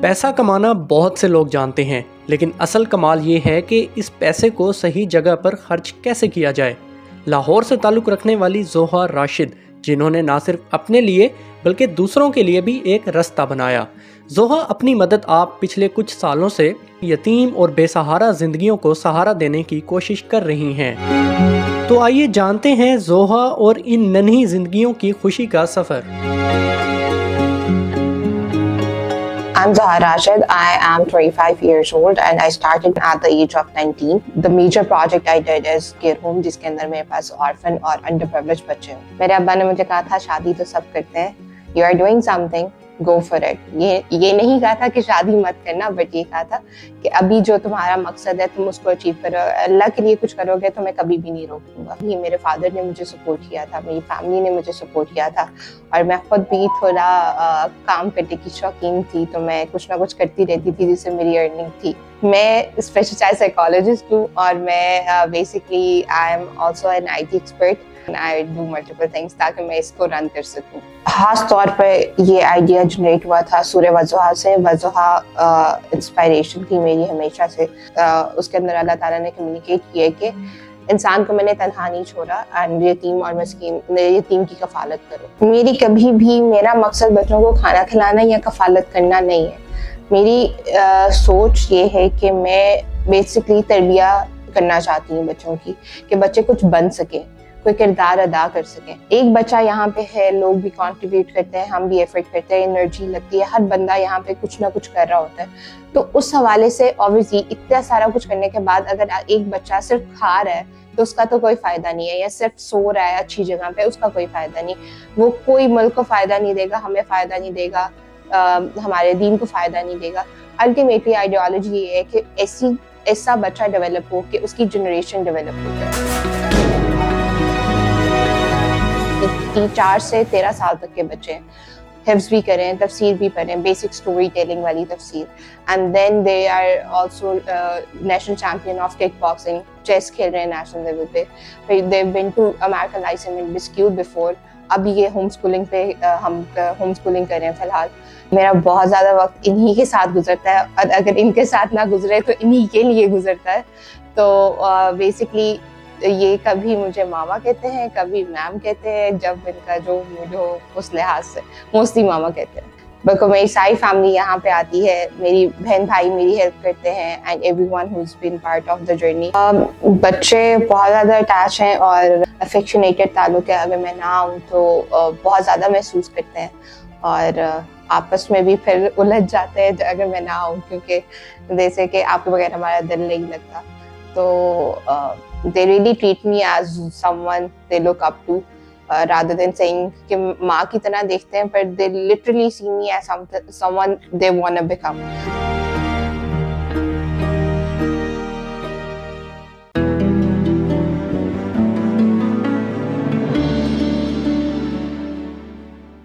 پیسہ کمانا بہت سے لوگ جانتے ہیں، لیکن اصل کمال یہ ہے کہ اس پیسے کو صحیح جگہ پر خرچ کیسے کیا جائے۔ لاہور سے تعلق رکھنے والی زوہا راشد، جنہوں نے نہ صرف اپنے لیے بلکہ دوسروں کے لیے بھی ایک رستہ بنایا۔ زوہا اپنی مدد آپ پچھلے کچھ سالوں سے یتیم اور بے سہارا زندگیوں کو سہارا دینے کی کوشش کر رہی ہیں۔ تو آئیے جانتے ہیں زوہا اور ان ننھی زندگیوں کی خوشی کا سفر۔ I'm Zoha Rashid. I am 25 years old and I started at the age of 19. The major project I did is Care Home, جس کے اندر میرے پاس orphan اور underprivileged بچے ہیں۔ میرے ابا نے مجھے کہا تھا شادی تو سب کرتے ہیں، you are doing something, go for it. یہ نہیں کہا تھا کہ شادی مت کرنا، بٹ یہ کہا تھا کہ ابھی جو تمہارا مقصد ہے تم اس کو اچیو کرو، اللہ کے لیے کچھ کرو گے تو میں کبھی بھی نہیں روکوں گا۔ یہ میرے فادر نے مجھے سپورٹ کیا تھا، میری فیملی نے مجھے سپورٹ کیا تھا، اور میں خود بھی تھوڑا کام کرنے کی شوقین تھی، تو میں کچھ نہ کچھ کرتی رہتی تھی جس سے میری ارننگ تھی۔ میں اسپیشل چائلڈ سائیکالوجسٹ ہوں، اور میں basically I am also an I T expert. I do multiple things تاکہ میں اس کو رن کر سکوں۔ خاص طور پہ یہ آئیڈیا جنریٹ ہوا تھا سورہ وضحیٰ سے۔ وضحیٰ انسپائریشن تھی میری ہمیشہ سے۔ اس کے اندر اللہ تعالیٰ نے کمیونیکیٹ کیا کہ انسان کو میں نے تنہا نہیں چھوڑا، اینڈ یتیم اور مسکین یتیم کی کفالت کرو۔ میری کبھی بھی میرا مقصد بچوں کو کھانا کھلانا یا کفالت کرنا نہیں ہے۔ میری سوچ یہ ہے کہ میں بیسکلی تربیہ کرنا چاہتی ہوں بچوں کی، کہ بچے کچھ بن سکیں، کوئی کردار ادا کر سکیں۔ ایک بچہ یہاں پہ ہے، لوگ بھی کنٹریبیوٹ کرتے ہیں، ہم بھی ایفرٹ کرتے ہیں، انرجی لگتی ہے، ہر بندہ یہاں پہ کچھ نہ کچھ کر رہا ہوتا ہے۔ تو اس حوالے سے اوبویسلی اتنا سارا کچھ کرنے کے بعد اگر ایک بچہ صرف کھا رہا ہے تو اس کا تو کوئی فائدہ نہیں ہے، یا صرف سو رہا ہے اچھی جگہ پہ، اس کا کوئی فائدہ نہیں۔ وہ کوئی ملک کو فائدہ نہیں دے گا، ہمیں فائدہ نہیں دے گا، ہمارے دین کو فائدہ نہیں دے گا۔ الٹیمیٹلی آئیڈیالوجی یہ ہے کہ ایسا بچہ ڈیولپ ہو کہ اس کی جنریشن ڈیولپ ہو جائے۔ 4 سے 13 سال تک کے بچے حفظ بھی کریں، تفسیر بھی پڑھیں، بیسک سٹوری ٹیلنگ والی تفسیر، and then they are also national champion of kickboxing, chess کھیل رہے ہیں نیشنل لیول پہ، پھر they been to American license ڈسکیوٹ بفور۔ اب یہ ہوم اسکولنگ پہ ہم ہوم اسکولنگ کر رہے ہیں فی الحال۔ میرا بہت زیادہ وقت انہی کے ساتھ گزرتا ہے، اور اگر ان کے ساتھ نہ گزرے تو انہی کے لیے گزرتا ہے۔ تو بیسکلی یہ کبھی مجھے ماما کہتے ہیں، کبھی میم کہتے ہیں، جب ان کا جو موڈ ہو اس لحاظ سے، موسٹلی ماما کہتے ہیں۔ بلکہ میری ساری فیملی یہاں پہ آتی ہے، میری بہن بھائی میری ہیلپ کرتے ہیں، and every one who's been part of the journey. بچے بہت زیادہ اٹیچ ہیں اور افیکشنیٹڈ تعلق ہے، اگر میں نہ آؤں تو بہت زیادہ محسوس کرتے ہیں، اور آپس میں بھی پھر الجھ جاتے ہیں اگر میں نہ آؤں، کیونکہ جیسے کہ آپ کے بغیر ہمارا دل نہیں لگتا۔ تو they really treat me as someone they look up to, rather than saying کہ ماں کی طرح دیکھتے ہیں، but they literally see me as someone they want to become.